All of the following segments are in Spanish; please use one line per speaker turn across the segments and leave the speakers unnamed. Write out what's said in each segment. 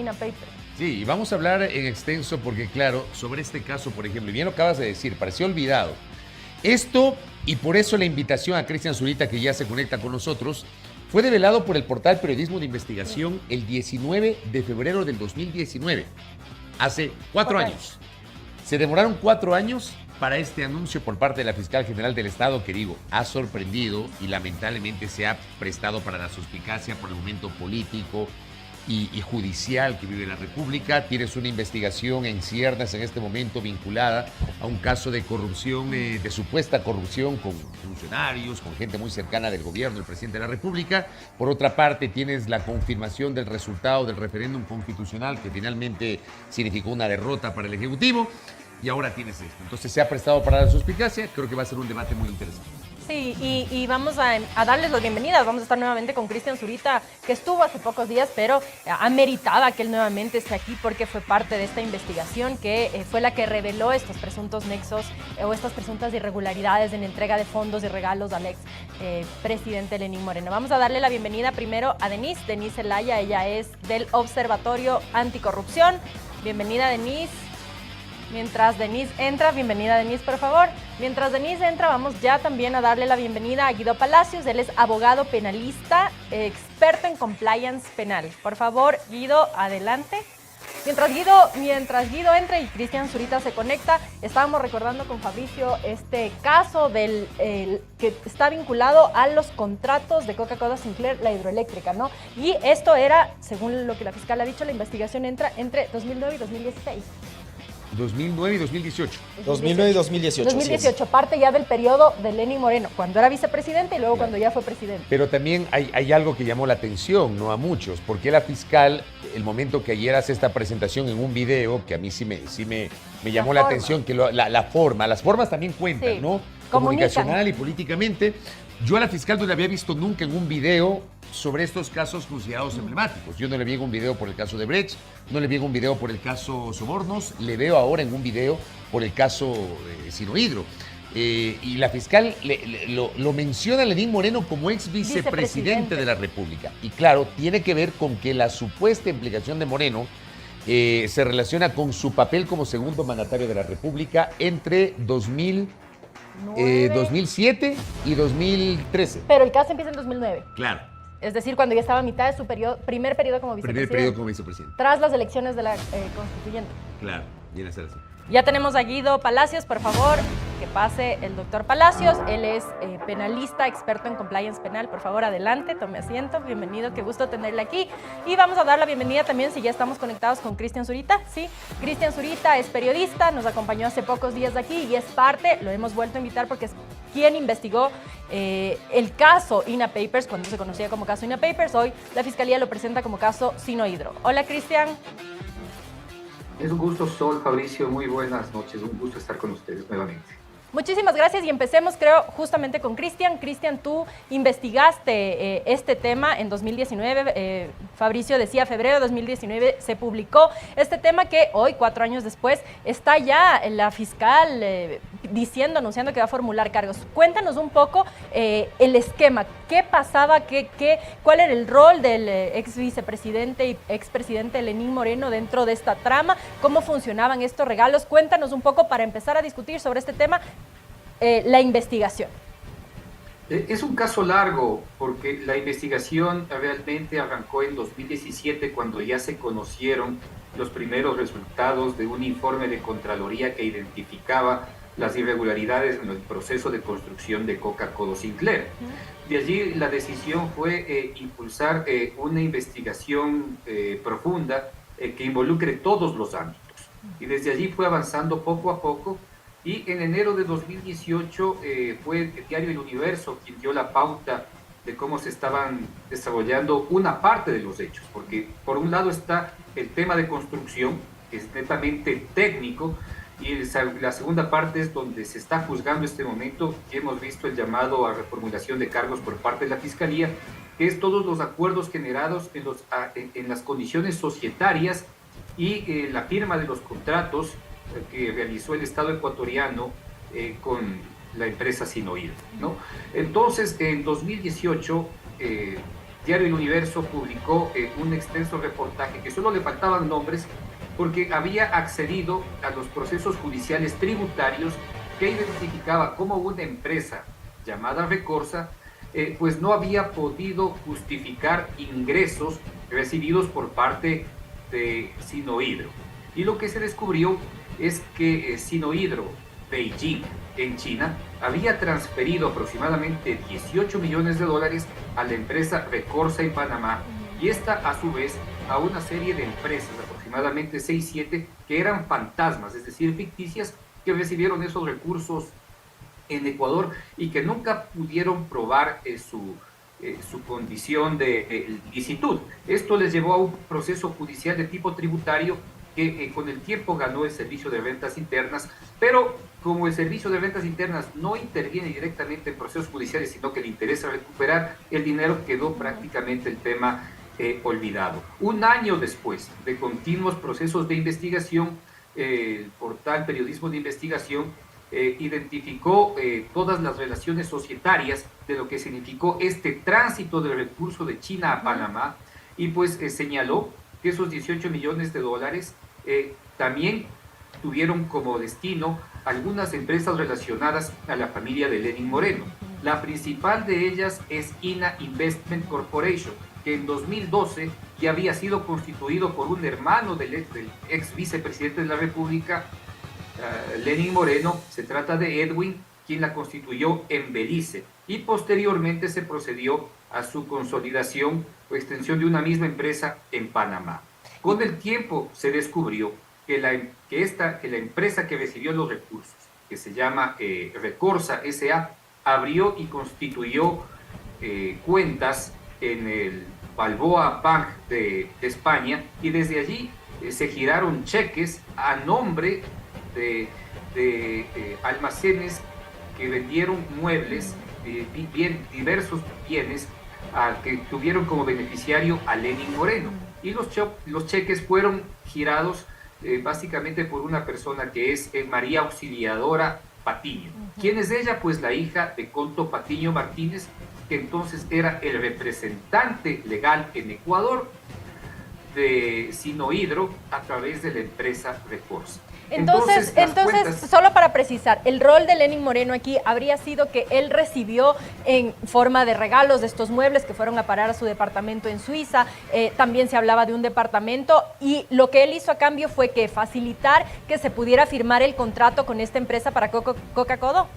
INA Papers.
Sí, y vamos a hablar en extenso porque, claro, sobre este caso, por ejemplo, y bien lo acabas de decir, pareció olvidado. Esto, y por eso la invitación a Cristian Zurita, que ya se conecta con nosotros, fue develado por el portal Periodismo de Investigación el 19 de febrero del 2019, hace 4 años. Se demoraron 4 años para este anuncio por parte de la Fiscal General del Estado, que digo, ha sorprendido y lamentablemente se ha prestado para la suspicacia por el momento político y judicial que vive la República. Tienes una investigación en ciernes en este momento vinculada a un caso de corrupción, de supuesta corrupción con funcionarios, con gente muy cercana del gobierno, del presidente de la República. Por otra parte, tienes la confirmación del resultado del referéndum constitucional, que finalmente significó una derrota para el Ejecutivo. Y ahora tienes esto. Entonces se ha prestado para la suspicacia. Creo que va a ser un debate muy interesante.
Sí, y vamos a darles las bienvenidas. Vamos a estar nuevamente con Cristian Zurita, que estuvo hace pocos días, pero ameritaba que él nuevamente esté aquí porque fue parte de esta investigación que fue la que reveló estos presuntos nexos o estas presuntas irregularidades en entrega de fondos y regalos al ex presidente Lenín Moreno. Vamos a darle la bienvenida primero a Denise Zelaya. Ella es del Observatorio Anticorrupción. Bienvenida, Denise. Mientras Denise entra, bienvenida Denise, por favor. Mientras Denise entra, vamos ya también a darle la bienvenida a Guido Palacios. Él es abogado penalista, experto en compliance penal. Por favor, Guido, adelante. Mientras Guido entra y Cristian Zurita se conecta, estábamos recordando con Fabricio este caso que está vinculado a los contratos de Coca-Cola Sinclair, la hidroeléctrica, ¿no? Y esto era, según lo que la fiscal ha dicho, la investigación entra entre 2009 y 2016.
2009 y 2018.
2009 y 2018.
2018, parte ya del periodo de Lenín Moreno, cuando era vicepresidente y luego cuando ya fue presidente.
Pero también hay algo que llamó la atención, no a muchos, porque la fiscal, el momento que ayer hace esta presentación en un video, que a mí sí me llamó la atención, que las formas también cuentan, sí, ¿no? Comunicacional y políticamente. Yo a la fiscal no la había visto nunca en un video sobre estos casos considerados emblemáticos. Yo no le vi en un video por el caso de Brecht, no le vi en un video por el caso Sobornos, le veo ahora en un video por el caso Sinohidro. Y la fiscal lo menciona a Lenín Moreno como ex vicepresidente de la República. Y claro, tiene que ver con que la supuesta implicación de Moreno se relaciona con su papel como segundo mandatario de la República entre 2007 y 2013.
Pero el caso empieza en 2009.
Claro.
Es decir, cuando ya estaba a mitad de su primer periodo como vicepresidente.
Primer periodo como vicepresidente.
Tras las elecciones de la constituyente.
Claro, viene a ser así.
Ya tenemos a Guido Palacios, por favor, que pase el doctor Palacios. Él es penalista, experto en compliance penal. Por favor, adelante, tome asiento. Bienvenido, qué gusto tenerle aquí. Y vamos a dar la bienvenida también, si ya estamos conectados, con Cristian Zurita. Sí, Cristian Zurita es periodista, nos acompañó hace pocos días de aquí y es parte, lo hemos vuelto a invitar porque es quien investigó el caso INA Papers, cuando se conocía como caso INA Papers. Hoy la Fiscalía lo presenta como caso Sinohidro. Hola, Cristian.
Es un gusto, Sol, Fabricio, muy buenas noches, un gusto estar con ustedes nuevamente.
Muchísimas gracias y empecemos, creo, justamente con Cristian. Cristian, tú investigaste este tema en 2019, Fabricio decía febrero de 2019 se publicó este tema que hoy, 4 años después, está ya la fiscal anunciando que va a formular cargos. Cuéntanos un poco el esquema, qué pasaba, cuál era el rol del ex vicepresidente y expresidente Lenín Moreno dentro de esta trama, cómo funcionaban estos regalos. Cuéntanos un poco para empezar a discutir sobre este tema. La investigación.
Es un caso largo porque la investigación realmente arrancó en 2017 cuando ya se conocieron los primeros resultados de un informe de Contraloría que identificaba las irregularidades en el proceso de construcción de Coca-Cola Sinclair. De allí la decisión fue impulsar una investigación profunda que involucre todos los ámbitos. Y desde allí fue avanzando poco a poco. Y en enero de 2018 fue el diario El Universo quien dio la pauta de cómo se estaban desarrollando una parte de los hechos, porque por un lado está el tema de construcción, que es netamente técnico, y la segunda parte es donde se está juzgando este momento, y hemos visto el llamado a reformulación de cargos por parte de la Fiscalía, que es todos los acuerdos generados en las condiciones societarias y la firma de los contratos que realizó el Estado ecuatoriano con la empresa Sinohidro, ¿no? Entonces, en 2018, Diario El Universo publicó un extenso reportaje que solo le faltaban nombres porque había accedido a los procesos judiciales tributarios que identificaba como una empresa llamada Recorsa, pues no había podido justificar ingresos recibidos por parte de Sinohydro. Y lo que se descubrió es que Sinohydro Beijing, en China, había transferido aproximadamente 18 millones de dólares a la empresa Recorsa en Panamá, y esta a su vez a una serie de empresas, aproximadamente 6-7, que eran fantasmas, es decir, ficticias, que recibieron esos recursos en Ecuador y que nunca pudieron probar su condición de licitud. Esto les llevó a un proceso judicial de tipo tributario que con el tiempo ganó el Servicio de Rentas Internas, pero como el Servicio de Rentas Internas no interviene directamente en procesos judiciales, sino que le interesa recuperar el dinero, quedó prácticamente el tema olvidado. Un año después de continuos procesos de investigación, el portal Periodismo de Investigación identificó todas las relaciones societarias de lo que significó este tránsito de recursos de China a Panamá, y pues señaló que esos 18 millones de dólares también tuvieron como destino algunas empresas relacionadas a la familia de Lenín Moreno. La principal de ellas es INA Investment Corporation, que en 2012 ya había sido constituido por un hermano del ex vicepresidente de la República, Lenín Moreno. Se trata de Edwin, quien la constituyó en Belice, y posteriormente se procedió a su consolidación o extensión de una misma empresa en Panamá. Con el tiempo se descubrió que la empresa que recibió los recursos, que se llama Recorsa S.A., abrió y constituyó cuentas en el Balboa Bank de España, y desde allí se giraron cheques a nombre de almacenes que vendieron muebles, diversos bienes, que tuvieron como beneficiario a Lenín Moreno. Y los cheques fueron girados básicamente por una persona que es María Auxiliadora Patiño. ¿Quién es ella? Pues la hija de Conto Patiño Martínez, que entonces era el representante legal en Ecuador de Sinohydro a través de la empresa Recorsa.
Entonces, solo para precisar, el rol de Lenín Moreno aquí habría sido que él recibió en forma de regalos de estos muebles que fueron a parar a su departamento en Suiza. También se hablaba de un departamento, y lo que él hizo a cambio fue que facilitar que se pudiera firmar el contrato con esta empresa para Coca-Codo.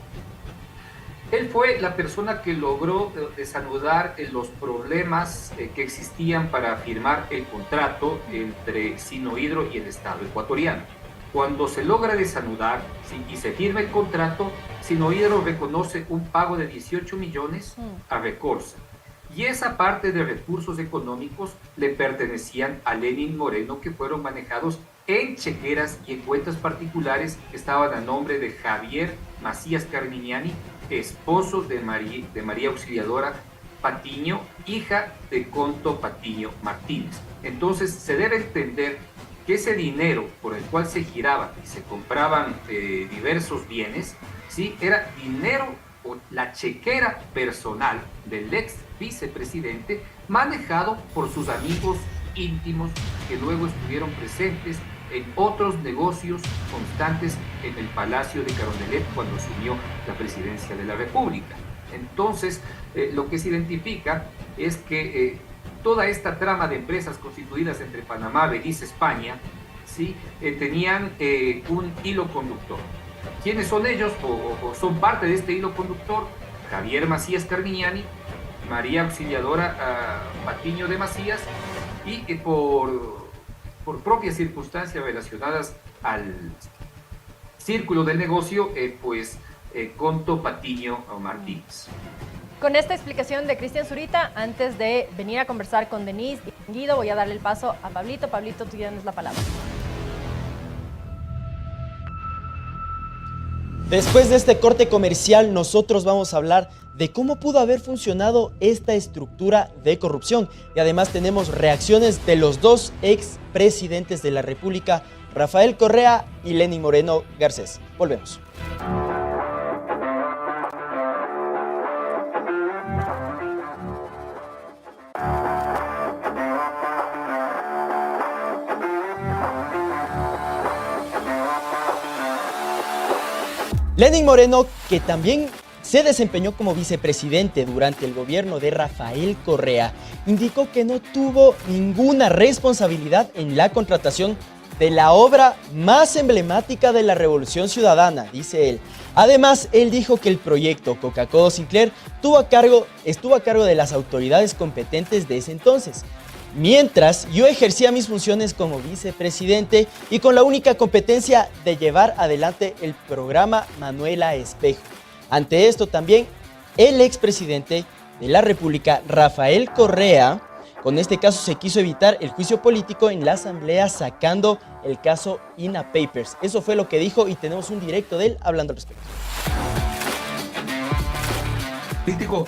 Él fue la persona que logró desanudar los problemas que existían para firmar el contrato entre Sinohydro y el Estado ecuatoriano. Cuando se logra desanudar y se firma el contrato, Sinohydro reconoce un pago de 18 millones a Recorsa. Y esa parte de recursos económicos le pertenecían a Lenín Moreno, que fueron manejados en chequeras y en cuentas particulares que estaban a nombre de Javier Macías Carminiani, esposo de María Auxiliadora Patiño, hija de Conto Patiño Martínez. Entonces se debe entender que ese dinero por el cual se giraban y se compraban diversos bienes, ¿sí?, era dinero o la chequera personal del ex vicepresidente, manejado por sus amigos íntimos, que luego estuvieron presentes en otros negocios constantes en el Palacio de Carondelet cuando asumió la presidencia de la República. Entonces, lo que se identifica es que toda esta trama de empresas constituidas entre Panamá, Belice, España, ¿sí?, tenían un hilo conductor. ¿Quiénes son ellos o son parte de este hilo conductor? Javier Macías Carminiani, María Auxiliadora Patiño de Macías, y por propias circunstancias relacionadas al círculo del negocio, Conto Patiño Martínez.
Con esta explicación de Cristian Zurita, antes de venir a conversar con Denise y Guido, voy a darle el paso a Pablito. Pablito, tú tienes la palabra.
Después de este corte comercial, nosotros vamos a hablar de cómo pudo haber funcionado esta estructura de corrupción. Y además tenemos reacciones de los dos expresidentes de la República, Rafael Correa y Lenín Moreno Garcés. Volvemos. Lenín Moreno, que también se desempeñó como vicepresidente durante el gobierno de Rafael Correa, indicó que no tuvo ninguna responsabilidad en la contratación de la obra más emblemática de la Revolución Ciudadana, dice él. Además, él dijo que el proyecto Coca-Cola Sinclair estuvo a cargo de las autoridades competentes de ese entonces. Mientras, yo ejercía mis funciones como vicepresidente y con la única competencia de llevar adelante el programa Manuela Espejo. Ante esto también, el expresidente de la República, Rafael Correa, con este caso se quiso evitar el juicio político en la asamblea sacando el caso INA Papers. Eso fue lo que dijo y tenemos un directo de él hablando al respecto.
Político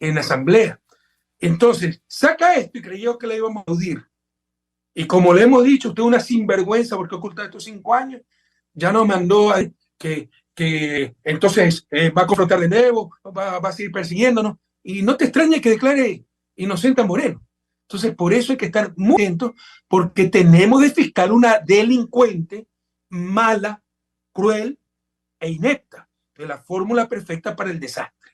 en la asamblea. Entonces, saca esto y creyó que le íbamos a aplaudir. Y como le hemos dicho, usted es una sinvergüenza porque oculta estos 5 años, ya nos mandó a que entonces va a confrontar de nuevo, va a seguir persiguiéndonos. Y no te extrañe que declare inocente a Moreno. Entonces, por eso hay que estar muy atentos, porque tenemos de fiscal una delincuente mala, cruel e inepta, de la fórmula perfecta para el desastre.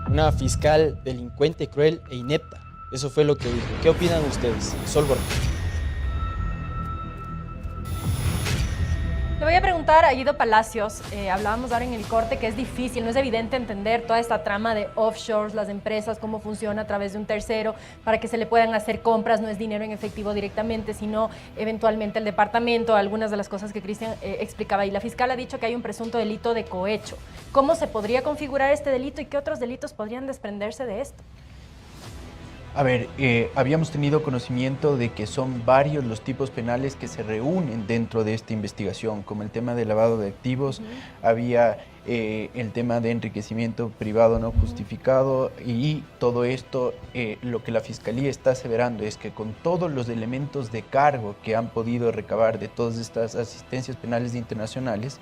Una fiscal delincuente, cruel e inepta. Eso fue lo que dijo. ¿Qué opinan ustedes? Sol Borges.
Le voy a preguntar a Guido Palacios, hablábamos ahora en el corte que es difícil, no es evidente entender toda esta trama de offshores, las empresas, cómo funciona a través de un tercero, para que se le puedan hacer compras, no es dinero en efectivo directamente, sino eventualmente el departamento, algunas de las cosas que Cristian explicaba. Y la fiscal ha dicho que hay un presunto delito de cohecho. ¿Cómo se podría configurar este delito y qué otros delitos podrían desprenderse de esto?
A ver, habíamos tenido conocimiento de que son varios los tipos penales que se reúnen dentro de esta investigación, como el tema de lavado de activos, había el tema de enriquecimiento privado no justificado y todo esto, lo que la Fiscalía está aseverando es que con todos los elementos de cargo que han podido recabar de todas estas asistencias penales internacionales,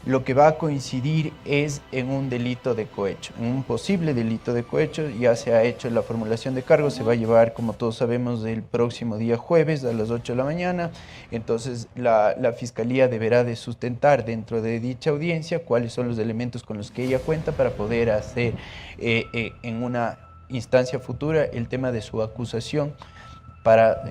lo que va a coincidir es en un delito de cohecho, en un posible delito de cohecho. Ya se ha hecho la formulación de cargos, se va a llevar, como todos sabemos, el próximo día jueves a las 8 de la mañana. Entonces la Fiscalía deberá de sustentar dentro de dicha audiencia cuáles son los elementos con los que ella cuenta para poder hacer en una instancia futura el tema de su acusación, para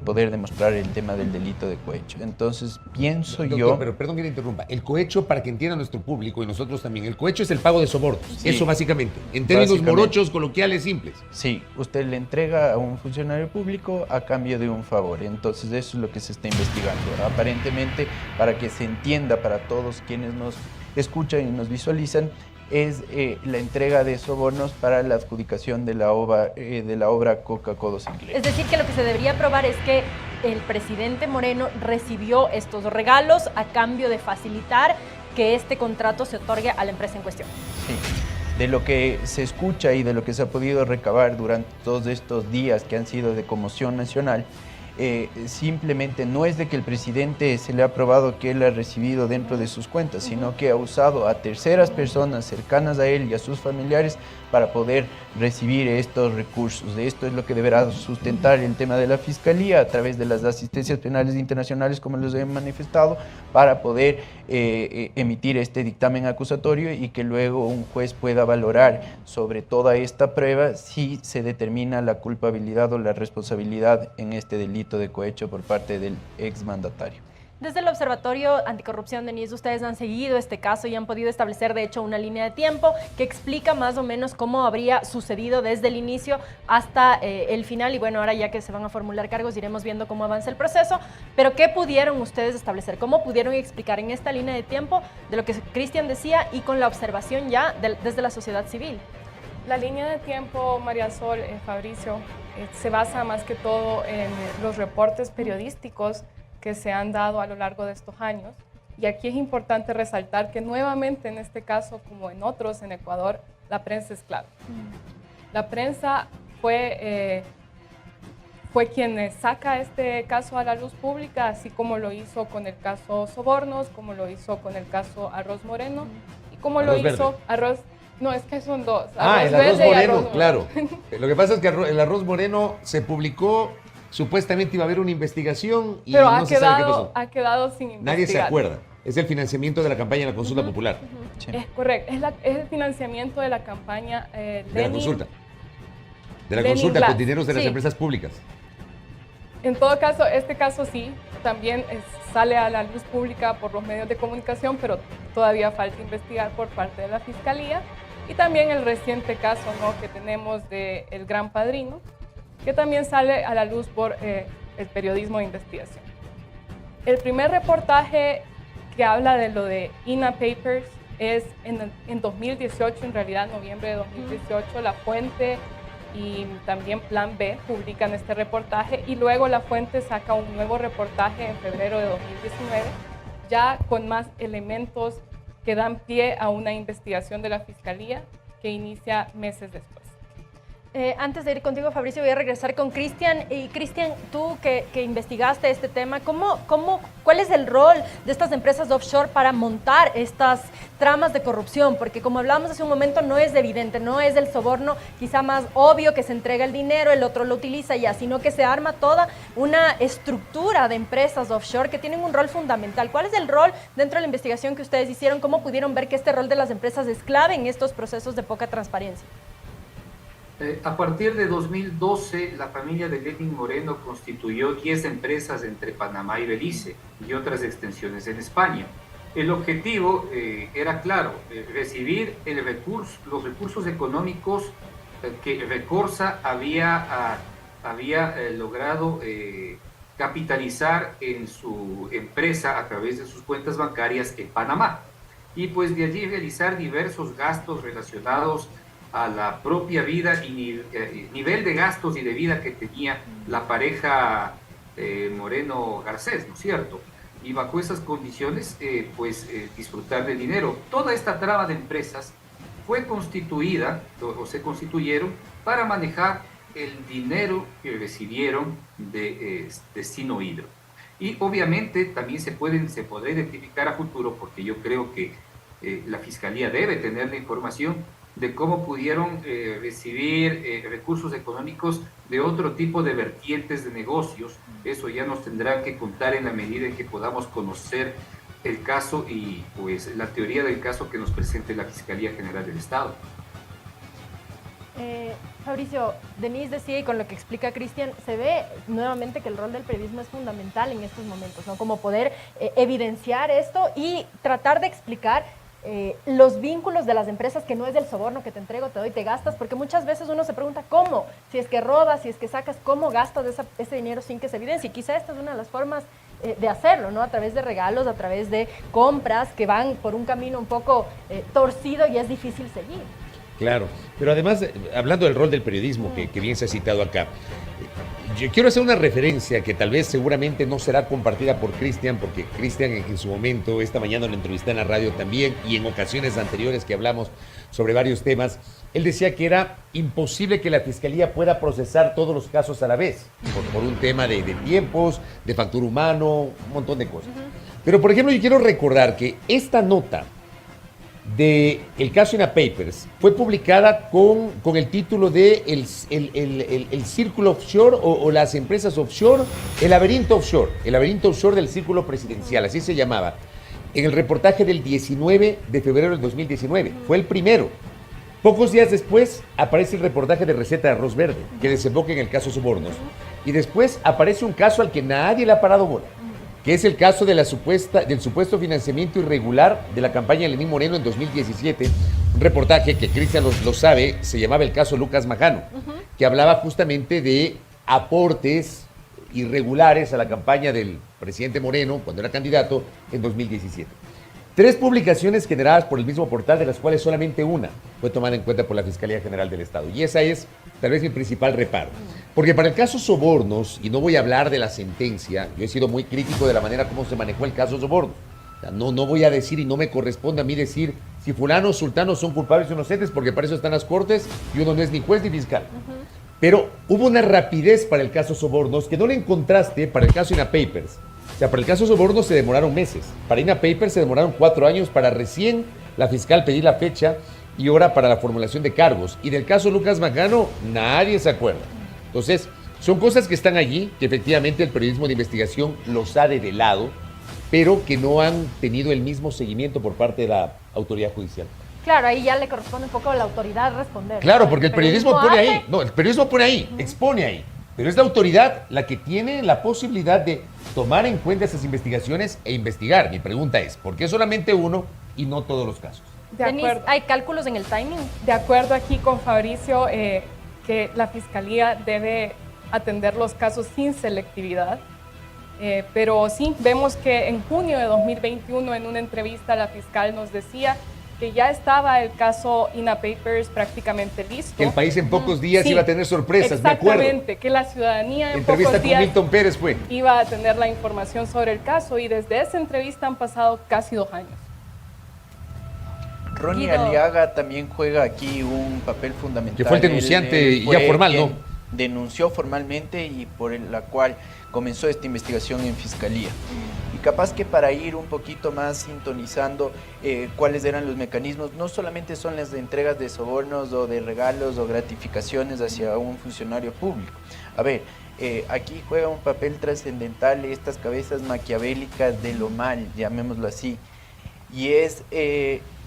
poder demostrar el tema del delito de cohecho. Entonces, pienso yo...
Pero perdón que te interrumpa. El cohecho, para que entienda nuestro público y nosotros también, el cohecho es el pago de sobornos. Sí, eso básicamente. En términos morochos, coloquiales, simples.
Sí, usted le entrega a un funcionario público a cambio de un favor. Entonces, eso es lo que se está investigando. Aparentemente, para que se entienda para todos quienes nos escuchan y nos visualizan, es la entrega de sobornos para la adjudicación de la obra Coca-Cola Sinclair.
Es decir, que lo que se debería probar es que el presidente Moreno recibió estos regalos a cambio de facilitar que este contrato se otorgue a la empresa en cuestión.
Sí. De lo que se escucha y de lo que se ha podido recabar durante todos estos días que han sido de conmoción nacional, simplemente no es de que el presidente se le ha probado que él ha recibido dentro de sus cuentas, sino que ha usado a terceras personas cercanas a él y a sus familiares para poder recibir estos recursos. De esto es lo que deberá sustentar el tema de la Fiscalía a través de las asistencias penales internacionales, como les he manifestado, para poder emitir este dictamen acusatorio y que luego un juez pueda valorar sobre toda esta prueba si se determina la culpabilidad o la responsabilidad en este delito de cohecho por parte del exmandatario.
Desde el Observatorio Anticorrupción, Denise, ustedes han seguido este caso y han podido establecer, de hecho, una línea de tiempo que explica más o menos cómo habría sucedido desde el inicio hasta el final. Y bueno, ahora ya que se van a formular cargos, iremos viendo cómo avanza el proceso. Pero, ¿qué pudieron ustedes establecer? ¿Cómo pudieron explicar en esta línea de tiempo de lo que Cristian decía y con la observación ya desde la sociedad civil?
La línea de tiempo, María Sol, Fabricio, se basa más que todo en los reportes periodísticos que se han dado a lo largo de estos años. Y aquí es importante resaltar que nuevamente en este caso, como en otros en Ecuador, la prensa es clave. La prensa fue quien saca este caso a la luz pública, así como lo hizo con el caso Sobornos, como lo hizo con el caso Arroz Moreno, y como lo hizo Arroz... No, es que son dos.
El arroz moreno, claro. Lo que pasa es que el arroz moreno se publicó supuestamente iba a haber una investigación y
Pero
no se sabe qué pasó.
ha quedado sin investigar.
Nadie se acuerda. Es el financiamiento de la campaña de la consulta popular.
Sí.
Es correcto, es el financiamiento de la campaña
De la
Lenin.
consulta. De la
Lenin
consulta
Glass.
con dineros de las
Sí.
empresas públicas.
En todo caso, este caso sí, también sale a la luz pública por los medios de comunicación, pero todavía falta investigar por parte de la Fiscalía. Y también el reciente caso, ¿no?, que tenemos de El Gran Padrino, que también sale a la luz por el periodismo de investigación. El primer reportaje que habla de lo de INA Papers es en 2018, en realidad noviembre de 2018, La Fuente y también Plan B publican este reportaje y luego La Fuente saca un nuevo reportaje en febrero de 2019, ya con más elementos que dan pie a una investigación de la Fiscalía que inicia meses después.
Antes de ir contigo, Fabricio, voy a regresar con Cristian. Y Cristian, tú que investigaste este tema, ¿cuál es el rol de estas empresas offshore para montar estas tramas de corrupción? Porque como hablábamos hace un momento, no es evidente, no es el soborno quizá más obvio que se entrega el dinero, el otro lo utiliza ya, sino que se arma toda una estructura de empresas offshore que tienen un rol fundamental. ¿Cuál es el rol dentro de la investigación que ustedes hicieron? ¿Cómo pudieron ver que este rol de las empresas es clave en estos procesos de poca transparencia?
A partir de 2012, la familia de Lenin Moreno constituyó 10 empresas entre Panamá y Belice y otras extensiones en España. El objetivo era claro, recibir los recursos económicos que Recorsa había logrado capitalizar en su empresa a través de sus cuentas bancarias en Panamá. Y pues de allí realizar diversos gastos relacionados a la propia vida y nivel de gastos y de vida que tenía la pareja Moreno Garcés, ¿no es cierto? Y bajo esas condiciones, disfrutar del dinero. Toda esta trama de empresas fue constituida, o se constituyeron, para manejar el dinero que recibieron de Destino Hidro. Y obviamente también se podrá identificar a futuro, porque yo creo que la Fiscalía debe tener la información de cómo pudieron recibir recursos económicos de otro tipo de vertientes de negocios. Eso ya nos tendrá que contar en la medida en que podamos conocer el caso y pues la teoría del caso que nos presente la Fiscalía General del Estado.
Fabricio, Denise decía, y con lo que explica Cristian, se ve nuevamente que el rol del periodismo es fundamental en estos momentos, ¿no? Como poder evidenciar esto y tratar de explicar los vínculos de las empresas, que no es del soborno que te entrego, te doy, te gastas, porque muchas veces uno se pregunta cómo, si es que robas, si es que sacas, cómo gastas ese dinero sin que se evidencie. Y quizá esta es una de las formas de hacerlo, ¿no? A través de regalos, a través de compras que van por un camino un poco torcido y es difícil seguir.
Claro, pero además, hablando del rol del periodismo, que bien se ha citado acá, yo quiero hacer una referencia que tal vez seguramente no será compartida por Cristian, porque Cristian en su momento, esta mañana lo entrevisté en la radio también, y en ocasiones anteriores que hablamos sobre varios temas, él decía que era imposible que la Fiscalía pueda procesar todos los casos a la vez, por un tema de tiempos, de factor humano, un montón de cosas. Pero, por ejemplo, yo quiero recordar que esta nota del caso INA Papers fue publicada con el título de el círculo offshore o las empresas offshore, el laberinto offshore del círculo presidencial, así se llamaba, en el reportaje del 19 de febrero del 2019. Fue el primero. Pocos días después aparece el reportaje de Receta de Arroz Verde, que desemboca en el caso Sobornos. Y después aparece un caso al que nadie le ha parado bola, que es el caso de del supuesto financiamiento irregular de la campaña de Lenín Moreno en 2017, un reportaje que Cristian lo sabe, se llamaba el caso Lucas Majano, que hablaba justamente de aportes irregulares a la campaña del presidente Moreno, cuando era candidato, en 2017. 3 publicaciones generadas por el mismo portal, de las cuales solamente una fue tomada en cuenta por la Fiscalía General del Estado. Y esa es tal vez mi principal reparo. Porque para el caso Sobornos, y no voy a hablar de la sentencia, yo he sido muy crítico de la manera como se manejó el caso Sobornos. O sea, no voy a decir y no me corresponde a mí decir si fulanos, sultanos son culpables o inocentes, porque para eso están las cortes y uno no es ni juez ni fiscal. Pero hubo una rapidez para el caso Sobornos que no le encontraste para el caso INA Papers. O sea, para el caso Sobornos se demoraron meses. Para INA Papers se demoraron 4 años para recién la fiscal pedir la fecha y hora para la formulación de cargos. Y del caso Lucas Majano nadie se acuerda. Entonces, Son cosas que están allí, que efectivamente el periodismo de investigación los ha develado, pero que no han tenido el mismo seguimiento por parte de la autoridad judicial.
Claro, ahí ya le corresponde un poco a la autoridad responder.
Claro,
¿no?
porque el periodismo pone
hace-
ahí, no, el periodismo pone ahí, expone ahí, pero es la autoridad la que tiene la posibilidad de tomar en cuenta esas investigaciones e investigar. Mi pregunta es, ¿por qué solamente uno y no todos los casos?
De
Denise,
acuerdo.
¿hay cálculos en el timing?
De acuerdo aquí con Fabricio, que la Fiscalía debe atender los casos sin selectividad, pero sí, vemos que en junio de 2021 en una entrevista la fiscal nos decía que ya estaba el caso INA Papers prácticamente listo.
Que el país en pocos días
Sí,
iba a tener sorpresas, me acuerdo.
exactamente, que la ciudadanía en
Entrevista
pocos
con
días
Milton Pérez fue.
iba a tener la información sobre el caso y desde esa entrevista han pasado casi 2 años.
Ronnie
Guido.
Aliaga también juega aquí un papel fundamental.
Que fue el denunciante
Él
ya formal,
quien
¿no?
Denunció formalmente y la cual comenzó esta investigación en Fiscalía. Y capaz que para ir un poquito más sintonizando cuáles eran los mecanismos, no solamente son las de entregas de sobornos o de regalos o gratificaciones hacia un funcionario público. A ver, aquí juega un papel trascendental estas cabezas maquiavélicas de lo mal, llamémoslo así, y es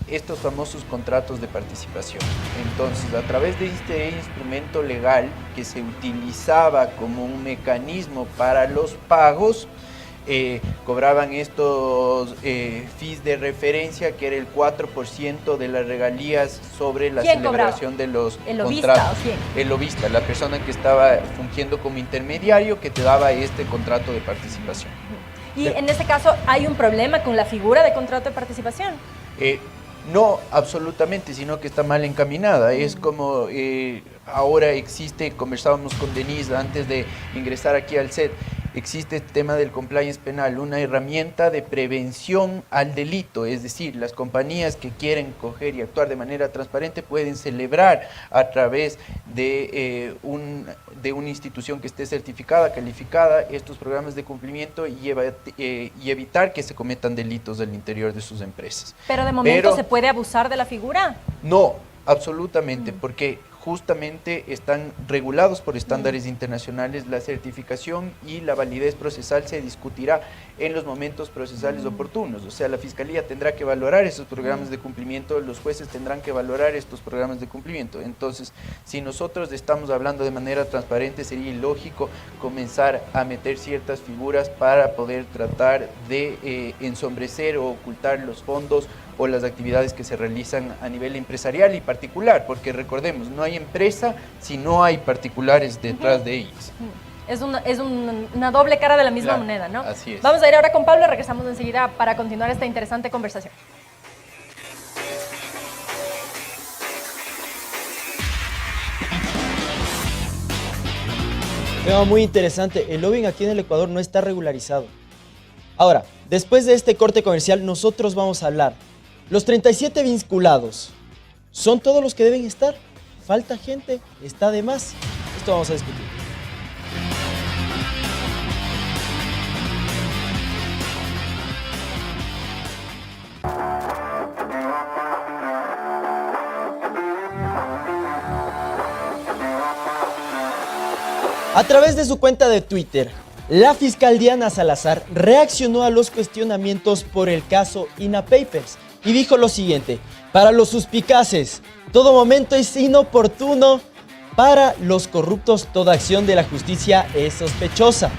estos famosos contratos de participación. Entonces, a través de este instrumento legal que se utilizaba como un mecanismo para los pagos, cobraban estos fees de referencia, que era el 4% de las regalías sobre la
¿Quién
celebración de los
¿El lobista
contratos.
o quién?
El lobista, la persona que estaba fungiendo como intermediario que te daba este contrato de participación.
Y en este caso, ¿hay un problema con la figura de contrato de participación?
No, absolutamente, sino que está mal encaminada. Es como ahora existe, conversábamos con Denise antes de ingresar aquí al set, existe el tema del compliance penal, una herramienta de prevención al delito, es decir, las compañías que quieren coger y actuar de manera transparente pueden celebrar a través de una institución que esté certificada, calificada, estos programas de cumplimiento y evitar que se cometan delitos al interior de sus empresas.
Pero de momento se puede abusar de la figura.
No, absolutamente, porque justamente están regulados por estándares internacionales. La certificación y la validez procesal se discutirá en los momentos procesales oportunos. O sea, la Fiscalía tendrá que valorar esos programas de cumplimiento, los jueces tendrán que valorar estos programas de cumplimiento. Entonces, si nosotros estamos hablando de manera transparente, sería ilógico comenzar a meter ciertas figuras para poder tratar de ensombrecer o ocultar los fondos o las actividades que se realizan a nivel empresarial y particular, porque recordemos, no hay empresa si no hay particulares detrás de ellas.
Es una doble cara de la misma
Claro,
moneda, ¿no?
así es.
Vamos a ir ahora con Pablo, regresamos enseguida para continuar esta interesante conversación.
Tema muy interesante. El lobbying aquí en el Ecuador no está regularizado. Ahora, después de este corte comercial, nosotros vamos a hablar. Los 37 vinculados, ¿son todos los que deben estar? ¿Falta gente? ¿Está de más? Esto vamos a discutir. A través de su cuenta de Twitter, la fiscal Diana Salazar reaccionó a los cuestionamientos por el caso INA Papers y dijo lo siguiente: para los suspicaces, todo momento es inoportuno, para los corruptos toda acción de la justicia es sospechosa.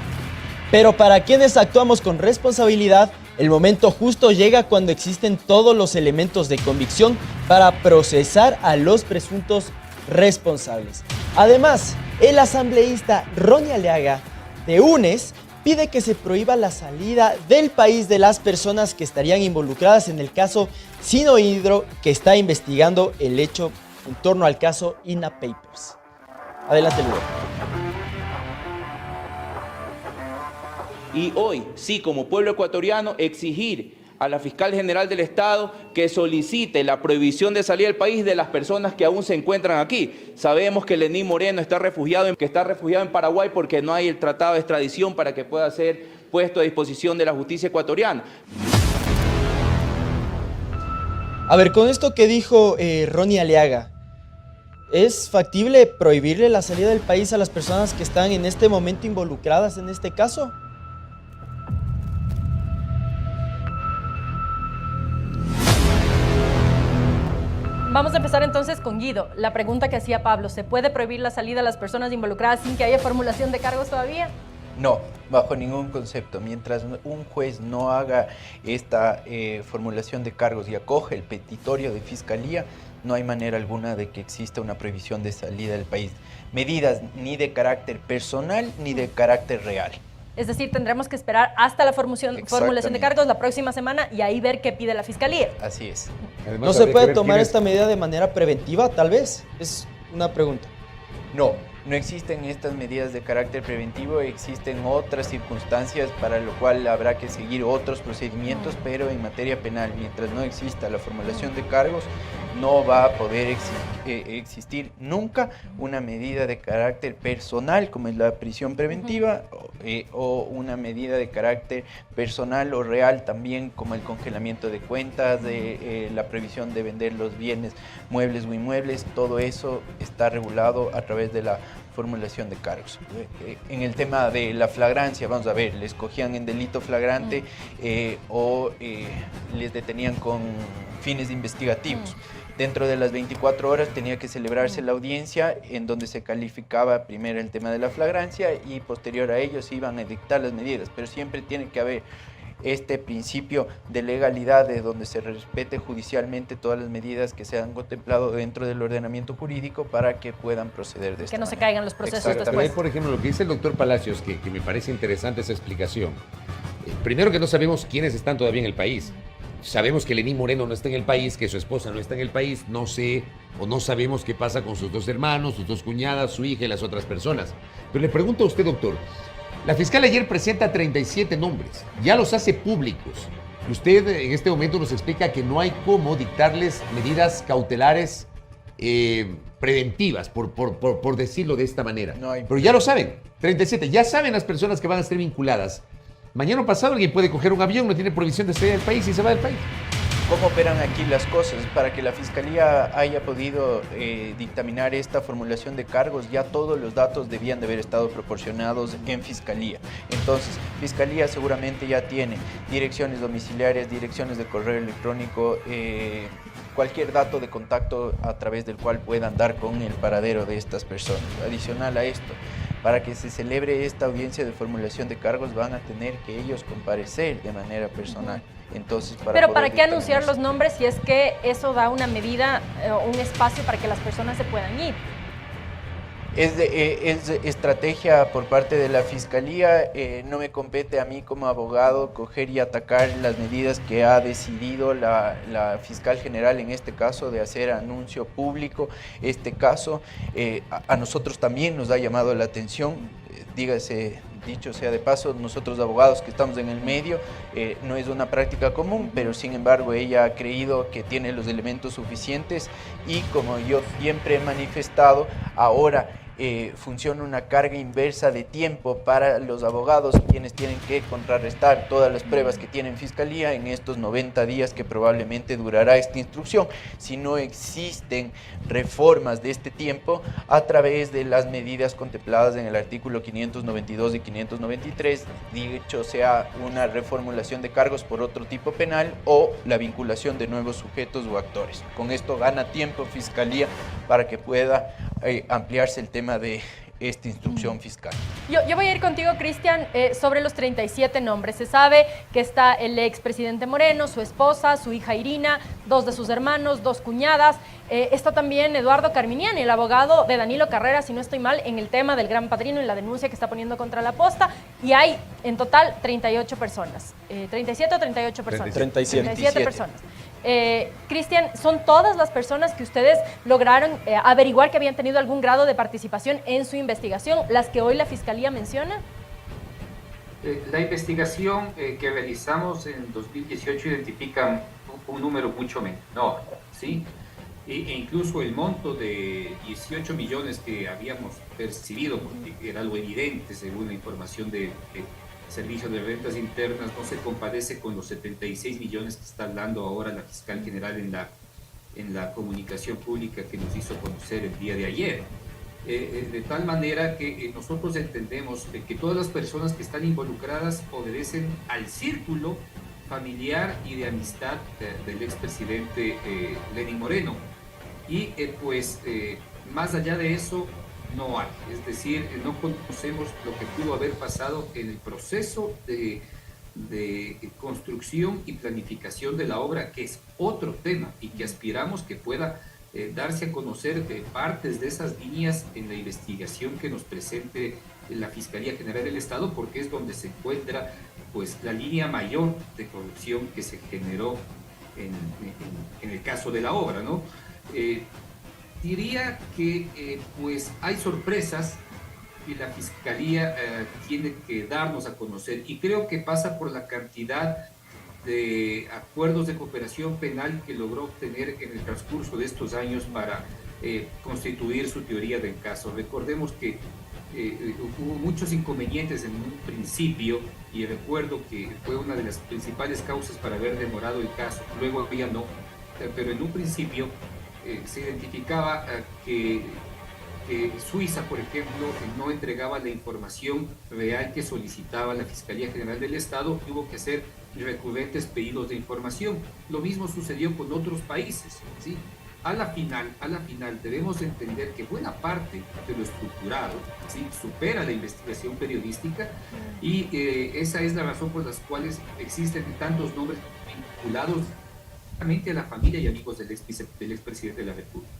Pero para quienes actuamos con responsabilidad, el momento justo llega cuando existen todos los elementos de convicción para procesar a los presuntos responsables. Además, el asambleísta Ronnie Aliaga de UNES pide que se prohíba la salida del país de las personas que estarían involucradas en el caso Sinohydro, que está investigando el hecho en torno al caso INA Papers. Adelante, Lugo.
Y hoy, sí, como pueblo ecuatoriano, exigir a la Fiscal General del Estado que solicite la prohibición de salir del país de las personas que aún se encuentran aquí. Sabemos que Lenín Moreno está refugiado en Paraguay porque no hay el tratado de extradición para que pueda ser puesto a disposición de la justicia ecuatoriana.
A ver, con esto que dijo Ronnie Aliaga, ¿Es factible prohibirle la salida del país a las personas que están en este momento involucradas en este caso?
Vamos a empezar entonces con Guido. La pregunta que hacía Pablo, ¿se puede prohibir la salida a las personas involucradas sin que haya formulación de cargos todavía?
No, bajo ningún concepto. Mientras un juez no haga esta formulación de cargos y acoge el petitorio de fiscalía, no hay manera alguna de que exista una prohibición de salida del país. Medidas ni de carácter personal ni de carácter real.
Es decir, tendremos que esperar hasta la formulación de cargos la próxima semana y ahí ver qué pide la fiscalía.
Así es.
Además,
¿No se
habría que
puede
ver
tomar
quiénes-
esta medida de manera preventiva, tal vez? Es una pregunta.
No existen estas medidas de carácter preventivo, existen otras circunstancias para lo cual habrá que seguir otros procedimientos, pero en materia penal, mientras no exista la formulación de cargos, no va a poder existir nunca una medida de carácter personal como es la prisión preventiva o una medida de carácter personal o real también como el congelamiento de cuentas, la prohibición de vender los bienes muebles o inmuebles. Todo eso está regulado a través de la formulación de cargos. En el tema de la flagrancia, vamos a ver, les cogían en delito flagrante o les detenían con fines investigativos. Dentro de las 24 horas tenía que celebrarse la audiencia en donde se calificaba primero el tema de la flagrancia y posterior a ello se iban a dictar las medidas, pero siempre tiene que haber este principio de legalidad de donde se respete judicialmente todas las medidas que se han contemplado dentro del ordenamiento jurídico para que puedan proceder de esta
Que no se
manera.
caigan los procesos
Exactamente.
Pero ahí,
después.
por ejemplo, lo que dice el doctor Palacios, que me parece interesante esa explicación. Primero que no sabemos quiénes están todavía en el país. Sabemos que Lenín Moreno no está en el país, que su esposa no está en el país, no sé o no sabemos qué pasa con sus dos hermanos, sus dos cuñadas, su hija y las otras personas. Pero le pregunto a usted, doctor, la fiscal ayer presenta 37 nombres, ya los hace públicos. Usted en este momento nos explica que no hay cómo dictarles medidas cautelares preventivas, por decirlo de esta manera.
No hay.
Pero ya lo saben, 37, ya saben las personas que van a ser vinculadas. Mañana pasado alguien puede coger un avión, no tiene prohibición de salir del país y se va del país.
¿Cómo operan aquí las cosas? Para que la Fiscalía haya podido dictaminar esta formulación de cargos, ya todos los datos debían de haber estado proporcionados en Fiscalía. Entonces, Fiscalía seguramente ya tiene direcciones domiciliarias, direcciones de correo electrónico, cualquier dato de contacto a través del cual puedan dar con el paradero de estas personas. Adicional a esto, para que se celebre esta audiencia de formulación de cargos van a tener que ellos comparecer de manera personal. Entonces,
Pero ¿para
poder
qué anunciar
dictaminar
los nombres si es que eso da una medida, un espacio para que las personas se puedan ir?
Es estrategia por parte de la Fiscalía, no me compete a mí como abogado coger y atacar las medidas que ha decidido la Fiscal General en este caso de hacer anuncio público. Este caso a nosotros también nos ha llamado la atención, dígase, dicho sea de paso, nosotros abogados que estamos en el medio, no es una práctica común, pero sin embargo ella ha creído que tiene los elementos suficientes y como yo siempre he manifestado, ahora funciona una carga inversa de tiempo para los abogados quienes tienen que contrarrestar todas las pruebas que tiene Fiscalía en estos 90 días que probablemente durará esta instrucción. Si no existen reformas de este tiempo a través de las medidas contempladas en el artículo 592 y 593, dicho sea una reformulación de cargos por otro tipo penal o la vinculación de nuevos sujetos o actores. Con esto gana tiempo Fiscalía para que pueda ampliarse el tema de esta instrucción fiscal.
Yo voy a ir contigo, Cristian, sobre los 37 nombres. Se sabe que está el expresidente Moreno, su esposa, su hija Irina, 2 de sus hermanos, 2 cuñadas. Está también Eduardo Carminiani, el abogado de Danilo Carrera, si no estoy mal, en el tema del Gran Padrino y la denuncia que está poniendo contra la posta. Y hay en total 38 personas. ¿37 o 38 personas?
37.
Personas. Cristian, ¿son todas las personas que ustedes lograron averiguar que habían tenido algún grado de participación en su investigación, las que hoy la Fiscalía menciona?
La investigación que realizamos en 2018 identifica un número mucho menor, ¿sí? E incluso el monto de 18 millones que habíamos percibido, porque era algo evidente según la información de Servicio de Rentas Internas, no se compadece con los 76 millones que está hablando ahora la Fiscal General en la comunicación pública que nos hizo conocer el día de ayer. De tal manera que nosotros entendemos que todas las personas que están involucradas obedecen al círculo familiar y de amistad del expresidente Lenín Moreno. Y pues más allá de eso no hay, es decir, no conocemos lo que pudo haber pasado en el proceso de construcción y planificación de la obra, que es otro tema y que aspiramos que pueda darse a conocer partes de esas líneas en la investigación que nos presente la Fiscalía General del Estado, porque es donde se encuentra pues la línea mayor de corrupción que se generó en el caso de la obra, ¿no? Diría que pues hay sorpresas y la Fiscalía tiene que darnos a conocer, y creo que pasa por la cantidad de acuerdos de cooperación penal que logró obtener en el transcurso de estos años para constituir su teoría del caso. Recordemos que hubo muchos inconvenientes en un principio, y recuerdo que fue una de las principales causas para haber demorado el caso, luego ya no, pero en un principio se identificaba que Suiza, por ejemplo, no entregaba la información real que solicitaba la Fiscalía General del Estado y hubo que hacer recurrentes pedidos de información. Lo mismo sucedió con otros países, ¿sí? A la final debemos entender que buena parte de lo estructurado, ¿sí?, supera la investigación periodística, y esa es la razón por las cuales existen tantos nombres vinculados a la familia y amigos del expresidente de la República.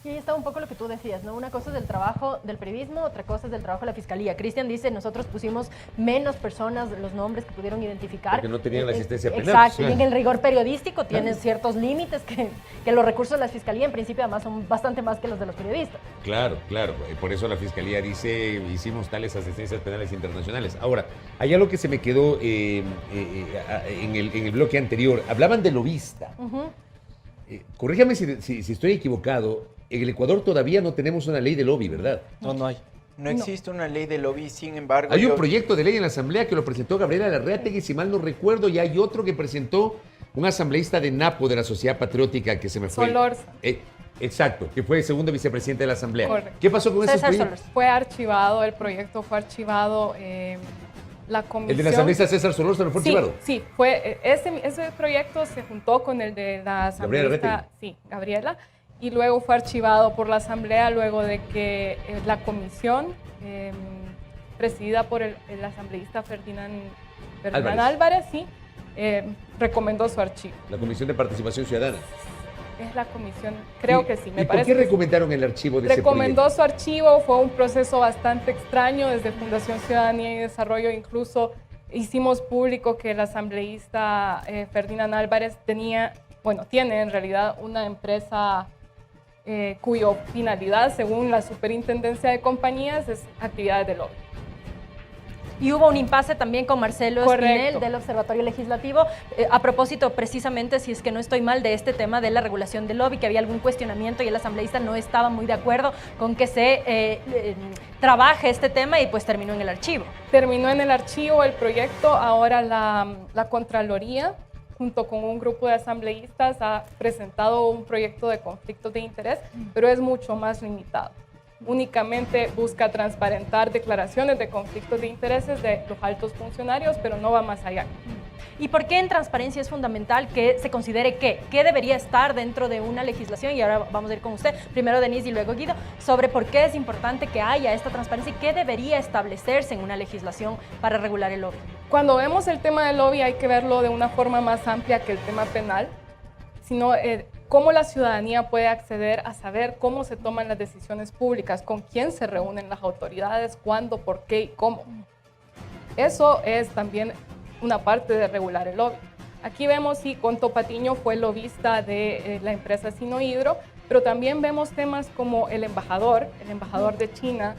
Y ahí está un poco lo que tú decías, ¿no? Una cosa es del trabajo del periodismo, otra cosa es del trabajo de la Fiscalía. Cristian dice, nosotros pusimos menos personas, los nombres que pudieron identificar.
Porque no tenían la asistencia penal.
Exacto, y en el rigor periodístico tiene ciertos límites que los recursos de la Fiscalía en principio además son bastante más que los de los periodistas.
Claro, claro. Por eso la Fiscalía dice, hicimos tales asistencias penales internacionales. Ahora, hay algo que se me quedó en el bloque anterior. Hablaban de lobista. Corríjame si estoy equivocado. En el Ecuador todavía no tenemos una ley de lobby, ¿verdad?
No hay.
No existe una ley de lobby, sin embargo...
Hay un proyecto de ley en la Asamblea que lo presentó Gabriela Larreategui, si mal no recuerdo, y hay otro que presentó un asambleísta de Napo, de la Sociedad Patriótica, que se me fue.
Solorza.
Exacto, que fue el segundo vicepresidente de la Asamblea.
Correcto.
¿Qué pasó con ese proyecto?
Fue archivado, el proyecto fue archivado, la comisión...
¿El de la asambleísta César Solorza no fue archivado?
Sí, fue, ese proyecto se juntó con el de la asambleísta, Gabriela, y luego fue archivado por la Asamblea luego de que la comisión, presidida por el asambleísta Ferdinand Álvarez, recomendó su archivo.
La Comisión de Participación Ciudadana.
Es la comisión, creo que sí, me
¿Y
parece.
por qué recomendaron el archivo de ese proyecto?
Recomendó su archivo, fue un proceso bastante extraño desde Fundación Ciudadanía y Desarrollo, incluso hicimos público que el asambleísta Ferdinand Álvarez tiene en realidad una empresa cuya finalidad, según la Superintendencia de Compañías, es actividades de lobby.
Y hubo un impasse también con Marcelo Espinel del Observatorio Legislativo, a propósito precisamente, si es que no estoy mal, de este tema de la regulación del lobby, que había algún cuestionamiento y el asambleísta no estaba muy de acuerdo con que se trabaje este tema, y pues terminó en el archivo. Terminó en el archivo el proyecto. Ahora la Contraloría, junto con un grupo de asambleístas, ha presentado un proyecto de conflictos de interés, pero es mucho más limitado. Únicamente busca transparentar declaraciones de conflictos de intereses de los altos funcionarios, pero no va más allá. ¿Y por qué en transparencia es fundamental que se considere qué debería estar dentro de una legislación? Y ahora vamos a ir con usted, primero Denise y luego Guido, sobre por qué es importante que haya esta transparencia y qué debería establecerse en una legislación para regular el lobby. Cuando vemos el tema del lobby hay que verlo de una forma más amplia que el tema penal, sino cómo la ciudadanía puede acceder a saber cómo se toman las decisiones públicas, con quién se reúnen las autoridades, cuándo, por qué y cómo. Eso es también una parte de regular el lobby. Aquí vemos si Conto Patiño fue lobista de la empresa Sinohidro, pero también vemos temas como el embajador de China,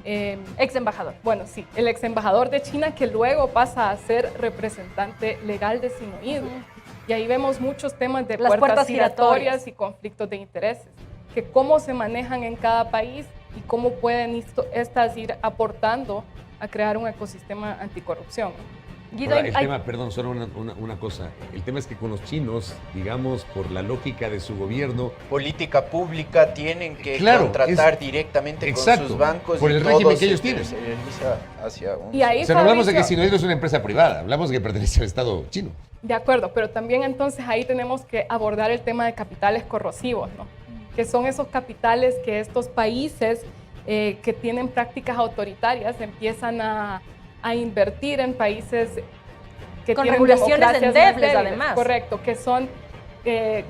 ex embajador. Bueno, sí, el ex embajador de China, que luego pasa a ser representante legal de Sinohidro. Y ahí vemos muchos temas de puertas giratorias y conflictos de intereses, que cómo se manejan en cada país y cómo pueden estas ir aportando a crear un ecosistema anticorrupción. Guido,
Ahora, el tema, perdón, solo una cosa. El tema es que con los chinos, digamos, por la lógica de su gobierno,
Política pública tienen que
claro,
contratar directamente
exacto,
con sus bancos.
por
y
el régimen
todo
que ellos
se
tienen.
terceriza hacia un...
Y ahí,
o sea, no hablamos de que
Fabricio,
Sinohydro es una empresa privada, hablamos de que pertenece al Estado chino.
de acuerdo, pero también entonces ahí tenemos que abordar el tema de capitales corrosivos, ¿no? Que son esos capitales que estos países que tienen prácticas autoritarias empiezan a invertir en países que
Con
tienen
regulaciones
democracias más
endebles,
débiles.
además.
Correcto, que son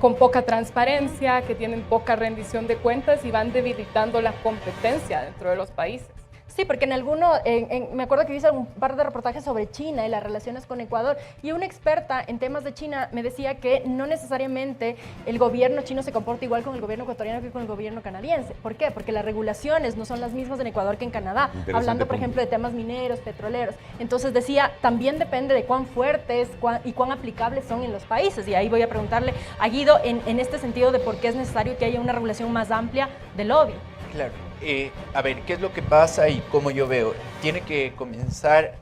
con poca transparencia, que tienen poca rendición de cuentas y van debilitando la competencia dentro de los países.
Sí, porque me acuerdo que hice un par de reportajes sobre China y las relaciones con Ecuador, y una experta en temas de China me decía que no necesariamente el gobierno chino se comporta igual con el gobierno ecuatoriano que con el gobierno canadiense. ¿Por qué? Porque las regulaciones no son las mismas en Ecuador que en Canadá, hablando, por ejemplo, de temas mineros, petroleros. Entonces decía, también depende de cuán fuertes y cuán aplicables son en los países, y ahí voy a preguntarle a Guido en este sentido de por qué es necesario que haya una regulación más amplia del lobby.
Claro. A ver, ¿qué es lo que pasa y cómo yo veo? Tiene que comenzar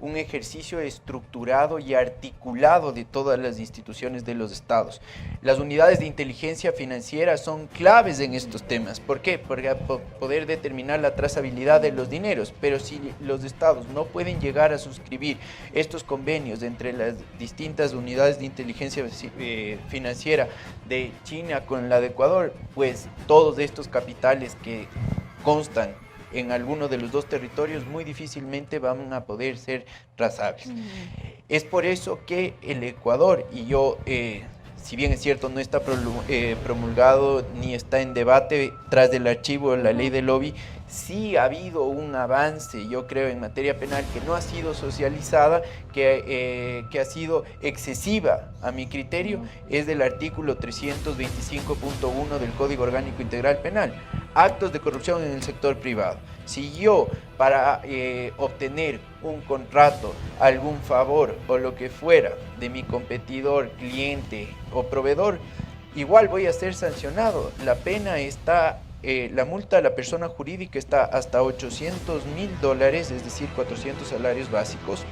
un ejercicio estructurado y articulado de todas las instituciones de los estados. Las unidades de inteligencia financiera son claves en estos temas. ¿Por qué? Porque poder determinar la trazabilidad de los dineros, pero si los estados no pueden llegar a suscribir estos convenios entre las distintas unidades de inteligencia financiera de China con la de Ecuador, pues todos estos capitales que constan en alguno de los dos territorios muy difícilmente van a poder ser trazables. Es por eso que el Ecuador, y yo, si bien es cierto, no está promulgado ni está en debate tras del archivo la ley del lobby, sí ha habido un avance, yo creo, en materia penal que no ha sido socializada, que ha sido excesiva a mi criterio, es del artículo 325.1 del Código Orgánico Integral Penal. Actos de corrupción en el sector privado. Si yo, para obtener un contrato, algún favor o lo que fuera de mi competidor, cliente o proveedor, igual voy a ser sancionado. La pena está, la multa a la persona jurídica está hasta $800,000, es decir, 400 salarios básicos,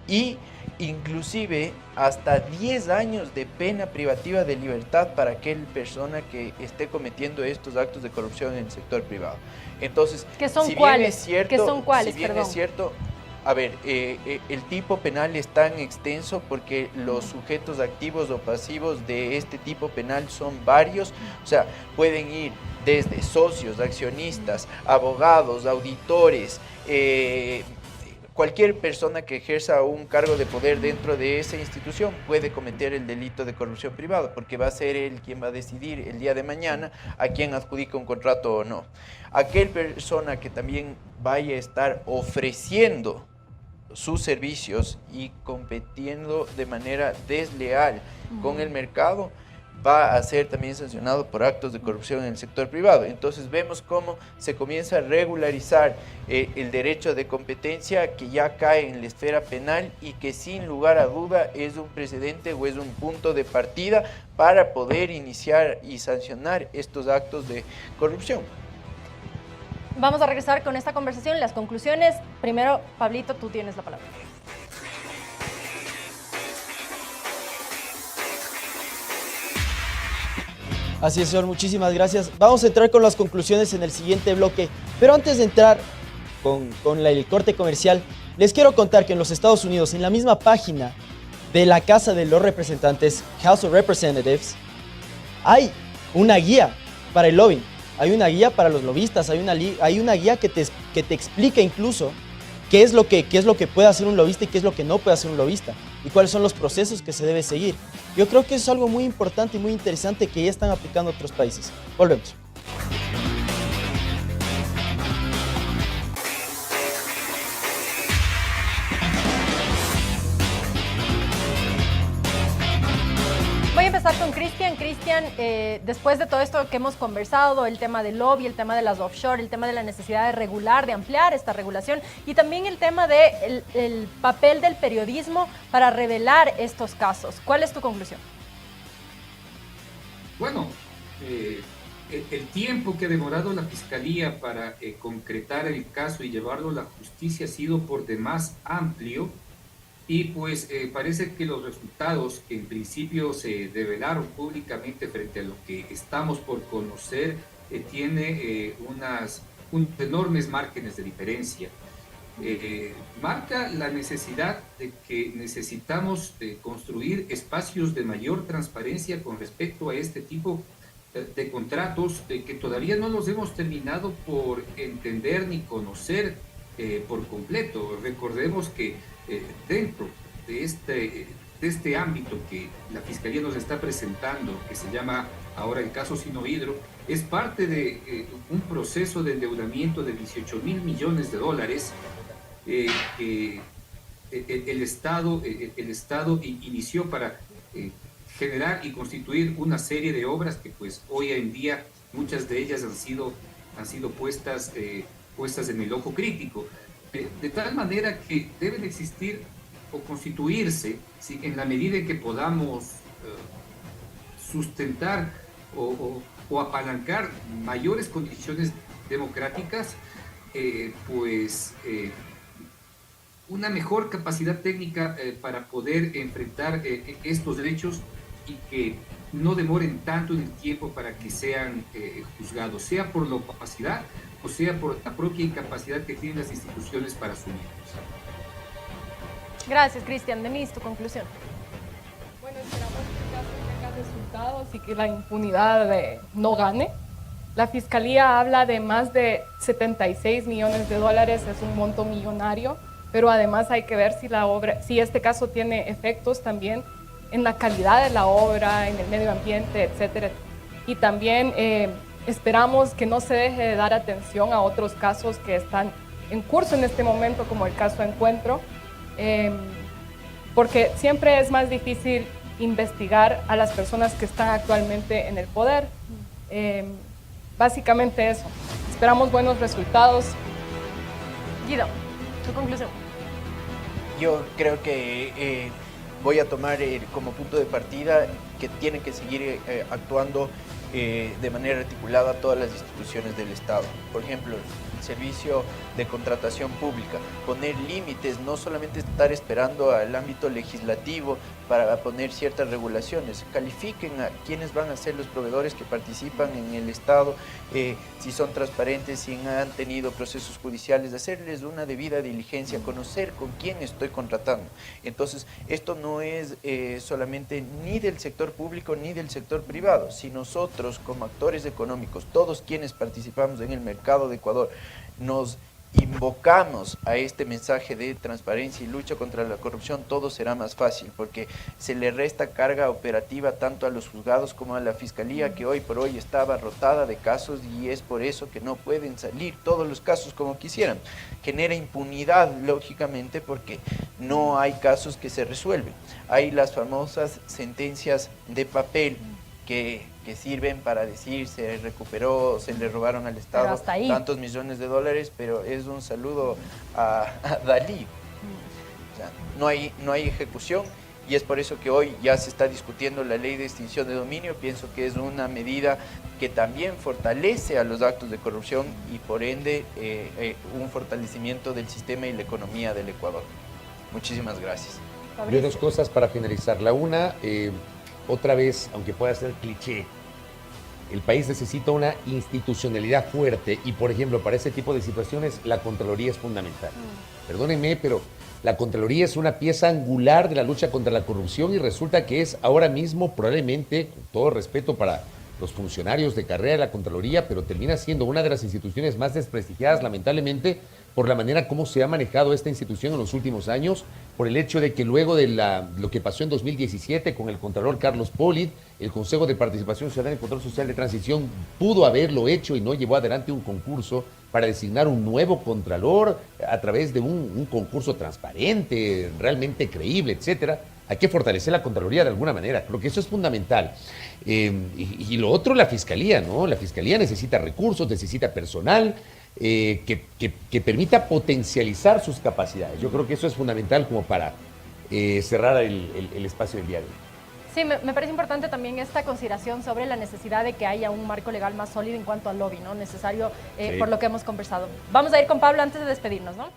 y inclusive hasta 10 años de pena privativa de libertad para aquel persona que esté cometiendo estos actos de corrupción en el sector privado. Entonces,
¿Qué son
si
cuáles?
bien es cierto,
¿Qué son cuáles?
si bien
Perdón.
es cierto, a ver, el tipo penal es tan extenso porque los sujetos activos o pasivos de este tipo penal son varios, o sea, pueden ir desde socios, accionistas, abogados, auditores, cualquier persona que ejerza un cargo de poder dentro de esa institución puede cometer el delito de corrupción privada, porque va a ser él quien va a decidir el día de mañana a quién adjudica un contrato o no. Aquel persona que también vaya a estar ofreciendo sus servicios y compitiendo de manera desleal con el mercado, va a ser también sancionado por actos de corrupción en el sector privado. Entonces vemos cómo se comienza a regularizar el derecho de competencia que ya cae en la esfera penal y que sin lugar a duda es un precedente o es un punto de partida para poder iniciar y sancionar estos actos de corrupción.
Vamos a regresar con esta conversación, las conclusiones. Primero, Pablito, tú tienes la palabra.
Así es, señor, muchísimas gracias. Vamos a entrar con las conclusiones en el siguiente bloque, pero antes de entrar con el corte comercial, les quiero contar que en los Estados Unidos, en la misma página de la Casa de los Representantes, House of Representatives, hay una guía para el lobbying, hay una guía para los lobistas, hay una guía que te explica incluso qué es lo que puede hacer un lobista y qué es lo que no puede hacer un lobista y cuáles son los procesos que se debe seguir. Yo creo que eso es algo muy importante y muy interesante que ya están aplicando otros países. Volvemos.
Voy a empezar con Cristian. Cristian, después de todo esto que hemos conversado, el tema del lobby, el tema de las offshore, el tema de la necesidad de regular, de ampliar esta regulación y también el tema del el papel del periodismo para revelar estos casos. ¿Cuál es tu conclusión?
Bueno, el tiempo que ha demorado la Fiscalía para concretar el caso y llevarlo a la justicia ha sido por demás amplio Y pues parece que los resultados que en principio se develaron públicamente frente a lo que estamos por conocer tiene unos enormes márgenes de diferencia. Marca la necesidad de que necesitamos construir espacios de mayor transparencia con respecto a este tipo de contratos que todavía no los hemos terminado por entender ni conocer por completo. Recordemos que dentro de este ámbito que la Fiscalía nos está presentando, que se llama ahora el caso Sinohydro, es parte de un proceso de endeudamiento de 18.000 millones de dólares que el Estado inició para generar y constituir una serie de obras que pues hoy en día muchas de ellas han sido puestas en el ojo crítico, de tal manera que deben existir o constituirse, ¿sí?, en la medida en que podamos sustentar o apalancar mayores condiciones democráticas, una mejor capacidad técnica para poder enfrentar estos derechos y que no demoren tanto en el tiempo para que sean juzgados, sea por la opacidad o sea por la propia incapacidad que tienen las instituciones para asumirlos.
Gracias, Cristian. Denise, tu conclusión.
Bueno, esperamos que el caso tenga resultados y que la impunidad no gane. La Fiscalía habla de más de 76 millones de dólares, es un monto millonario, pero además hay que ver si este caso tiene efectos también en la calidad de la obra, en el medio ambiente, etcétera. Y también esperamos que no se deje de dar atención a otros casos que están en curso en este momento, como el caso Encuentro, porque siempre es más difícil investigar a las personas que están actualmente en el poder. Básicamente eso. Esperamos buenos resultados.
Guido, tu conclusión.
Yo creo que voy a tomar como punto de partida que tienen que seguir actuando de manera articulada todas las instituciones del Estado. Por ejemplo, el servicio de contratación pública, poner límites, no solamente estar esperando al ámbito legislativo para poner ciertas regulaciones, califiquen a quiénes van a ser los proveedores que participan en el Estado, si son transparentes, si han tenido procesos judiciales, hacerles una debida diligencia, conocer con quién estoy contratando. Entonces, esto no es solamente ni del sector público ni del sector privado. Si nosotros como actores económicos, todos quienes participamos en el mercado de Ecuador, nos invocamos a este mensaje de transparencia y lucha contra la corrupción, todo será más fácil, porque se le resta carga operativa tanto a los juzgados como a la Fiscalía, que hoy por hoy está abarrotada de casos, y es por eso que no pueden salir todos los casos como quisieran. Genera impunidad, lógicamente, porque no hay casos que se resuelven. Hay las famosas sentencias de papel que sirven para decir se recuperó, se le robaron al Estado tantos millones de dólares, pero es un saludo a Dalí. O sea, no hay ejecución, y es por eso que hoy ya se está discutiendo la ley de extinción de dominio. Pienso que es una medida que también fortalece a los actos de corrupción y por ende un fortalecimiento del sistema y la economía del Ecuador. Muchísimas gracias.
Yo dos cosas para finalizar. La una, otra vez, aunque pueda ser cliché, el país necesita una institucionalidad fuerte y, por ejemplo, para ese tipo de situaciones, la Contraloría es fundamental. Perdónenme, pero la Contraloría es una pieza angular de la lucha contra la corrupción y resulta que es ahora mismo, probablemente, con todo respeto para los funcionarios de carrera de la Contraloría, pero termina siendo una de las instituciones más desprestigiadas, lamentablemente, por la manera como se ha manejado esta institución en los últimos años, por el hecho de que luego de lo que pasó en 2017 con el Contralor Carlos Polit, el Consejo de Participación Ciudadana y Control Social de Transición pudo haberlo hecho y no llevó adelante un concurso para designar un nuevo Contralor a través de un concurso transparente, realmente creíble, etcétera. Hay que fortalecer la Contraloría de alguna manera, creo que eso es fundamental. Y lo otro, la Fiscalía, ¿no? La Fiscalía necesita recursos, necesita personal, que permita potencializar sus capacidades. Yo creo que eso es fundamental como para cerrar el espacio del día de hoy.
Sí, me parece importante también esta consideración sobre la necesidad de que haya un marco legal más sólido en cuanto al lobby, ¿no? Necesario por lo que hemos conversado. Vamos a ir con Pablo antes de despedirnos, ¿no?